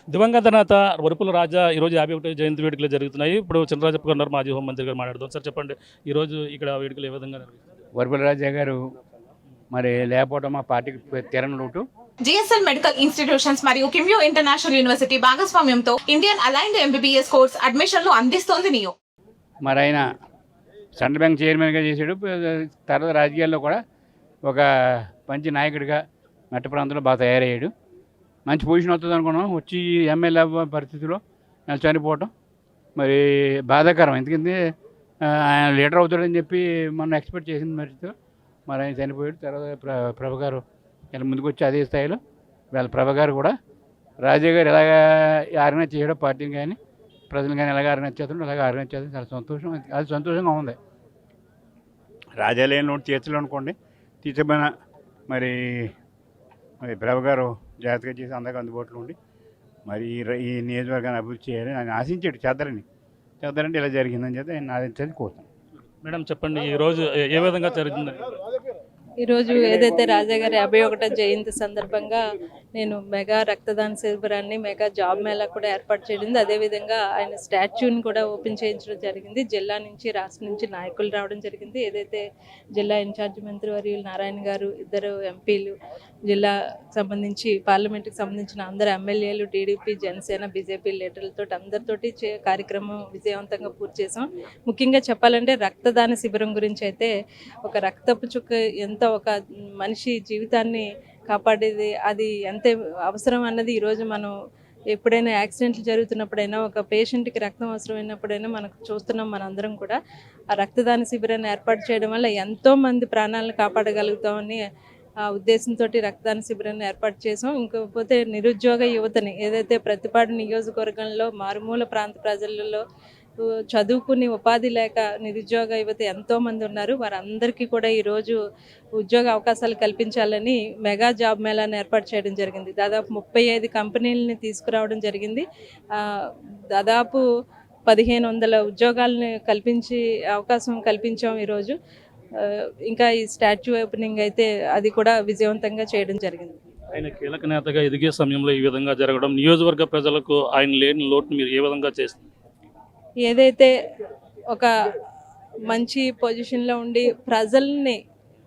దివంగత నేత వరుపుల రాజా ఈరోజు 51వ జయంతి వేడుకలు జరుగుతున్నాయి. ఇప్పుడు చినరాజప్ప గారు ఉన్నారు, మాజీ హోంమంత్రి గారు మాట్లాడదాం. సార్ చెప్పండి, ఈరోజు ఇక్కడ వేడుకలు ఏ విధంగా జరుగుతుంది? వరపుల రాజా గారు మరి లేకపోవడం మా పార్టీకి తీరని లోటు. జిఎస్ఎల్ మెడికల్ ఇన్స్టిట్యూషన్స్ మరియు కిమ్యూ ఇంటర్నేషనల్ యూనివర్సిటీ భాగస్వామ్యంతో ఇండియన్ అలైన్డ్ ఎంబీబీఎస్ కోర్స్ అడ్మిషన్లు అందిస్తోంది నియో. మరి ఆయన సెంట్రల్ బ్యాంక్ చైర్మన్గా చేశాడు. తర్వాత రాజకీయాల్లో కూడా ఒక మంచి నాయకుడిగా మెట్ట ప్రాంతంలో బాగా తయారయ్యాడు. మంచి పొజిషన్ వస్తుంది అనుకున్నాం. వచ్చి ఎమ్మెల్యే పరిస్థితిలో చనిపోవటం మరి బాధాకరం. ఎందుకంటే ఆయన లీడర్ అవుతాడని చెప్పి మనం ఎక్స్పెక్ట్ చేసిన పరిస్థితిలో మరి ఆయన చనిపోయాడు. తర్వాత ప్రభ గారు ఇలా ముందుకు వచ్చి అదే స్థాయిలో వీళ్ళ ప్రభ గారు కూడా రాజా గారు ఎలాగ ఆర్గనైజ్ చేయడం పార్టీని కానీ ప్రజలు కానీ ఎలాగ ఆర్గనైజ్ చేస్తుండో అలాగ ఆర్గనైజ్ చేస్తాం. చాలా సంతోషం, అది సంతోషంగా ఉంది. రాజా లేని నోటి తీర్చలు అనుకోండి, తీర్చబోయిన మరి మరి ప్రభ గారు జాగ్రత్తగా చేసి అందరికీ అందుబాటులో ఉండి మరి ఈ నియోజకవర్గాన్ని అభివృద్ధి చేయాలని ఆయన ఆశించాడు. చేద్దారంటే ఇలా జరిగిందని చెప్పి ఆయన ఆశించాలని కోరుతాను. మేడం చెప్పండి, ఈరోజు ఏ విధంగా జరుగుతుంది? ఈరోజు ఏదైతే రాజాగారి 51వ జయంతి సందర్భంగా నేను మెగా రక్తదాన శిబిరాన్ని, మెగా జాబ్ మేళా కూడా ఏర్పాటు చేయడం, అదేవిధంగా ఆయన స్టాచ్యూని కూడా ఓపెన్ చేయించడం జరిగింది. జిల్లా నుంచి రాష్ట్రం నుంచి నాయకులు రావడం జరిగింది. ఏదైతే జిల్లా ఇన్ఛార్జ్ మంత్రి వర్యులు నారాయణ గారు, 2 ఎంపీలు, జిల్లా సంబంధించి పార్లమెంట్కి సంబంధించిన అందరు ఎమ్మెల్యేలు, టీడీపీ, జనసేన, బీజేపీ లీడర్లతో అందరితోటి కార్యక్రమం విజయవంతంగా పూర్తి చేసాం. ముఖ్యంగా చెప్పాలంటే రక్తదాన శిబిరం గురించి అయితే ఒక రక్తపు చుక్క ఎంత ఒక మనిషి జీవితాన్ని కాపాడేది, అది ఎంత అవసరం అన్నది ఈరోజు మనం ఎప్పుడైనా యాక్సిడెంట్లు జరుగుతున్నప్పుడైనా, ఒక పేషెంట్కి రక్తం అవసరమైనప్పుడైనా మనకు చూస్తున్నాం. మనందరం కూడా ఆ రక్తదాన శిబిరాన్ని ఏర్పాటు చేయడం వల్ల ఎంతోమంది ప్రాణాలను కాపాడగలుగుతామని ఆ ఉద్దేశంతో రక్తదాన శిబిరాన్ని ఏర్పాటు చేసాం. ఇంకపోతే నిరుద్యోగ యువతని ఏదైతే ప్రతిపాడు నియోజకవర్గంలో మారుమూల ప్రాంత ప్రజలలో చదువుకుని ఉపాధి లేక నిరుద్యోగ యువత ఎంతోమంది ఉన్నారు. వారందరికీ కూడా ఈరోజు ఉద్యోగ అవకాశాలు కల్పించాలని మెగా జాబ్ మేళాను ఏర్పాటు చేయడం జరిగింది. దాదాపు 35 కంపెనీలని తీసుకురావడం జరిగింది. దాదాపు 1500 ఉద్యోగాలను అవకాశం కల్పించాం ఈరోజు. ఇంకా ఈ స్టాచ్యూ ఓపెనింగ్ అయితే అది కూడా విజయవంతంగా చేయడం జరిగింది. ఆయన కీలక నేతగా ఎదిగే సమయంలో ఈ విధంగా జరగడం, నియోజకవర్గ ప్రజలకు ఆయన లేని లోటును మీరు ఏ విధంగా చేస్తుంది? ఏదైతే ఒక మంచి పొజిషన్లో ఉండి ప్రజల్ని,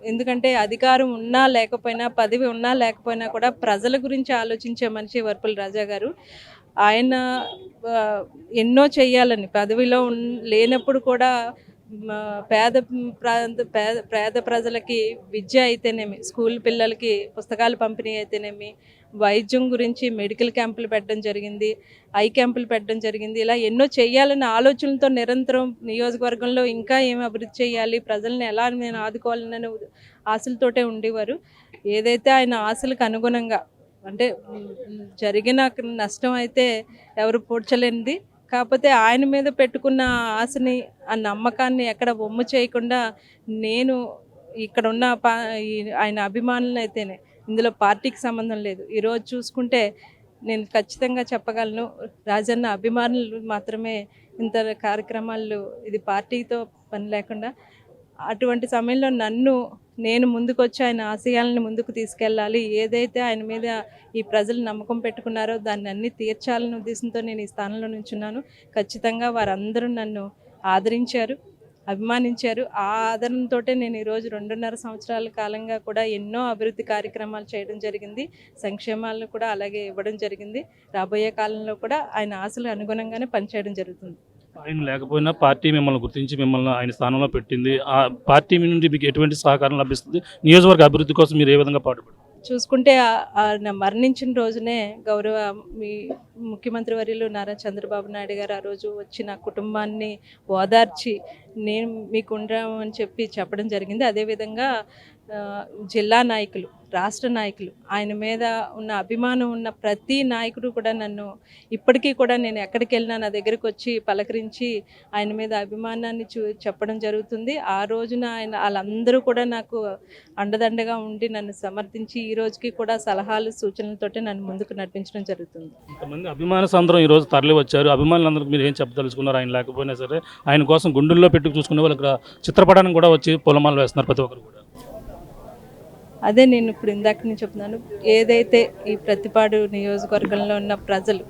ఎందుకంటే అధికారం ఉన్నా లేకపోయినా, పదవి ఉన్నా లేకపోయినా కూడా ప్రజల గురించి ఆలోచించే మనిషి వరపుల రాజా గారు. ఆయన ఎన్నో చెయ్యాలని, పదవిలో లేనప్పుడు కూడా పేద ప్రజలకి విద్య అయితేనేమి, స్కూల్ పిల్లలకి పుస్తకాలు పంపిణీ అయితేనేమి, వైద్యం గురించి మెడికల్ క్యాంపులు పెట్టడం జరిగింది, ఐ క్యాంపులు పెట్టడం జరిగింది. ఇలా ఎన్నో చేయాలన్న ఆలోచనలతో నిరంతరం నియోజకవర్గంలో ఇంకా ఏమి అభివృద్ధి చేయాలి, ప్రజల్ని ఎలా నేను ఆదుకోవాలనే ఆశలతోటే ఉండేవారు. ఏదైతే ఆయన ఆశలకు అనుగుణంగా, అంటే జరిగిన నష్టం అయితే ఎవరు పూడ్చలేనిది, కాకపోతే ఆయన మీద పెట్టుకున్న ఆశని, ఆ నమ్మకాన్ని ఎక్కడ వమ్ము చేయకుండా, నేను ఇక్కడ ఉన్న ఆయన అభిమానులను అయితేనే, ఇందులో పార్టీకి సంబంధం లేదు. ఈరోజు చూసుకుంటే నేను ఖచ్చితంగా చెప్పగలను, రాజన్న అభిమానులు మాత్రమే ఇంత కార్యక్రమాలు, ఇది పార్టీతో పని లేకుండా. అటువంటి సమయంలో నేను ముందుకొచ్చి ఆయన ఆశయాలను ముందుకు తీసుకెళ్ళాలి, ఏదైతే ఆయన మీద ఈ ప్రజలు నమ్మకం పెట్టుకున్నారో దాన్ని అన్నీ తీర్చాలనే ఉద్దేశంతో నేను ఈ స్థానంలో నుంచున్నాను. ఖచ్చితంగా వారందరూ నన్ను ఆదరించారు, అభిమానించారు. ఆ ఆదరణతో నేను ఈరోజు 2.5 సంవత్సరాల కాలంగా కూడా ఎన్నో అభివృద్ధి కార్యక్రమాలు చేయడం జరిగింది, సంక్షేమాలను కూడా అలాగే ఇవ్వడం జరిగింది. రాబోయే కాలంలో కూడా ఆయన ఆశలు అనుగుణంగానే పనిచేయడం జరుగుతుంది. ఆయన లేకపోయినా పార్టీ మిమ్మల్ని గుర్తించి మిమ్మల్ని ఆయన స్థానంలో పెట్టింది. ఆ పార్టీ నుండి మీకు ఎటువంటి సహకారం లభిస్తుంది? నియోజకవర్గ అభివృద్ధి కోసం మీరు ఏ విధంగా పాటుపడతారు? చూసుకుంటే ఆయన మరణించిన రోజునే గౌరవ మీ ముఖ్యమంత్రి వర్యులు నారా చంద్రబాబు నాయుడు గారు ఆ రోజు వచ్చి నా కుటుంబాన్ని ఓదార్చి నేను మీకు ఉండమని చెప్పడం జరిగింది. అదేవిధంగా జిల్లా నాయకులు, రాష్ట్ర నాయకులు, ఆయన మీద ఉన్న అభిమానం ఉన్న ప్రతి నాయకుడు కూడా నన్ను ఇప్పటికీ కూడా నేను ఎక్కడికి వెళ్ళినా నా దగ్గరికి వచ్చి పలకరించి ఆయన మీద అభిమానాన్ని చెప్పడం జరుగుతుంది. ఆ రోజున వాళ్ళందరూ కూడా నాకు అండదండగా ఉండి నన్ను సమర్థించి ఈ రోజుకి కూడా సలహాలు, సూచనలతోటి నన్ను ముందుకు నడిపించడం జరుగుతుంది. ఇంతమంది అభిమాన సాంద్రం ఈరోజు తరలి వచ్చారు. అభిమానులందరికీ మీరు ఏం చెప్పదలుచుకున్నారు? ఆయన లేకపోయినా సరే ఆయన కోసం గుండెల్లో పెట్టుకు చూసుకునే వాళ్ళు ఇక్కడ చిత్రపటానికి కూడా వచ్చి పొలమాలు వేస్తున్నారు ప్రతి ఒక్కరు కూడా. అదే నేను ఇప్పుడు ఇందాక నేను చెప్తున్నాను, ఏదైతే ఈ ప్రతిపాడు నియోజకవర్గంలో ఉన్న ప్రజలు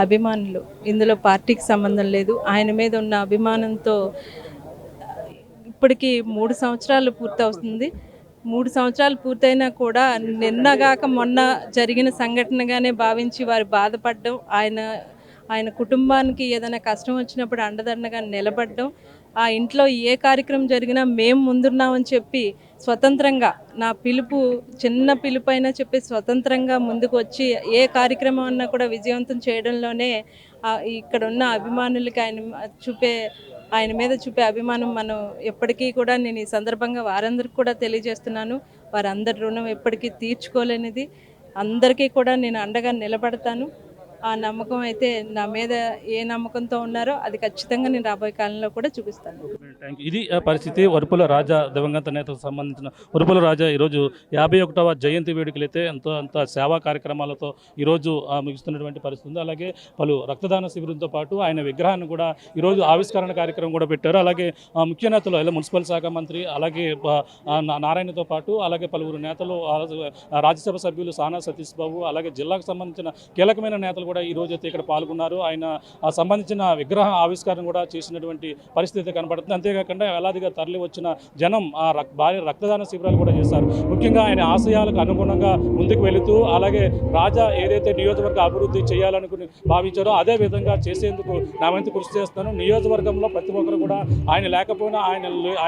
అభిమానులు, ఇందులో పార్టీకి సంబంధం లేదు, ఆయన మీద ఉన్న అభిమానంతో ఇప్పటికి 3 సంవత్సరాలు పూర్తవుతుంది. 3 సంవత్సరాలు పూర్తయినా కూడా నిన్నగాక మొన్న జరిగిన సంఘటనగానే భావించి వారు బాధపడడం, ఆయన కుటుంబానికి ఏదైనా కష్టం వచ్చినప్పుడు అండదండగా నిలబడడం, ఆ ఇంట్లో ఏ కార్యక్రమం జరిగినా మేము ముందున్నామని చెప్పి స్వతంత్రంగా, నా పిలుపు చిన్న పిలుపు అయినా చెప్పి స్వతంత్రంగా ముందుకు వచ్చి ఏ కార్యక్రమం అన్నా కూడా విజయవంతం చేయడంలోనే ఇక్కడ ఉన్న అభిమానులకి ఆయన మీద చూపే అభిమానం మనం ఎప్పటికీ కూడా, నేను ఈ సందర్భంగా వారందరికీ కూడా తెలియజేస్తున్నాను, వారందరి రుణం ఎప్పటికీ తీర్చుకోలేనిది. అందరికీ కూడా నేను అండగా నిలబడతాను. ఆ నమ్మకం అయితే నా మీద ఏ నమ్మకంతో ఉన్నారో అది ఖచ్చితంగా నేను రాబోయే కాలంలో కూడా చూపిస్తాను. Thank you. ఇది పరిస్థితి. వరుపుల రాజా దివంగత నేతకు సంబంధించిన వరుపుల రాజా ఈరోజు 51వ జయంతి వేడుకలు అయితే అంత సేవా కార్యక్రమాలతో ఈరోజు ముగిస్తున్నటువంటి పరిస్థితి ఉంది. అలాగే పలు రక్తదాన శిబిరంతో పాటు ఆయన విగ్రహాన్ని కూడా ఈరోజు ఆవిష్కరణ కార్యక్రమం కూడా పెట్టారు. అలాగే ముఖ్య నేతలు ఇలా మున్సిపల్ శాఖ మంత్రి, అలాగే నారాయణతో పాటు అలాగే పలువురు నేతలు, రాజ్యసభ సభ్యులు సానా సతీష్ బాబు, అలాగే జిల్లాకు సంబంధించిన కీలకమైన నేతలు కూడా ఈ రోజు అయితే ఇక్కడ పాల్గొన్నారు. ఆయన సంబంధించిన విగ్రహ ఆవిష్కరణ కూడా చేసినటువంటి పరిస్థితి కనబడుతుంది. అంతేకాకుండా వేలాదిగా తరలి వచ్చిన జనం భారీ రక్తదాన శిబిరాలు కూడా చేశారు. ముఖ్యంగా ఆయన ఆశయాలకు అనుగుణంగా ముందుకు వెళుతూ, అలాగే రాజా ఏదైతే నియోజకవర్గ అభివృద్ధి చేయాలనుకుని భావించారో అదే విధంగా చేసేందుకు నా వంతు కృషి చేస్తాను. నియోజకవర్గంలో ప్రతి ఒక్కరు కూడా ఆయన లేకపోయినా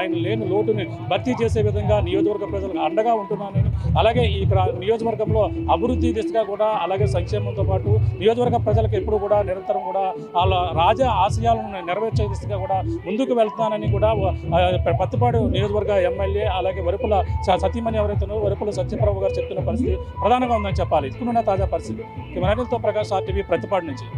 ఆయన లేని లోటుని భర్తీ చేసే విధంగా నియోజకవర్గ ప్రజలకు అండగా ఉంటున్నానని, అలాగే ఇక్కడ నియోజకవర్గంలో అభివృద్ధి దిశగా కూడా, అలాగే సంక్షేమంతో పాటు నియోజకవర్గ ప్రజలకు ఎప్పుడు కూడా నిరంతరం కూడా వాళ్ళ రాజా ఆశయాలను నెరవేర్చే దిశగా కూడా ముందుకు వెళ్తానని కూడా పత్తిపాడు నియోజకవర్గ ఎమ్మెల్యే, అలాగే వరుపుల సతీమణి ఎవరైతే ఉన్నారో వరుపుల సత్యప్రభు గారు చెప్తున్న పరిస్థితి ప్రధానంగా ఉందని చెప్పాలి. ఇప్పుడున్న తాజా పరిస్థితి. కెమెరాతో ప్రకాష్ RTV, ప్రతిపాడు నుంచి.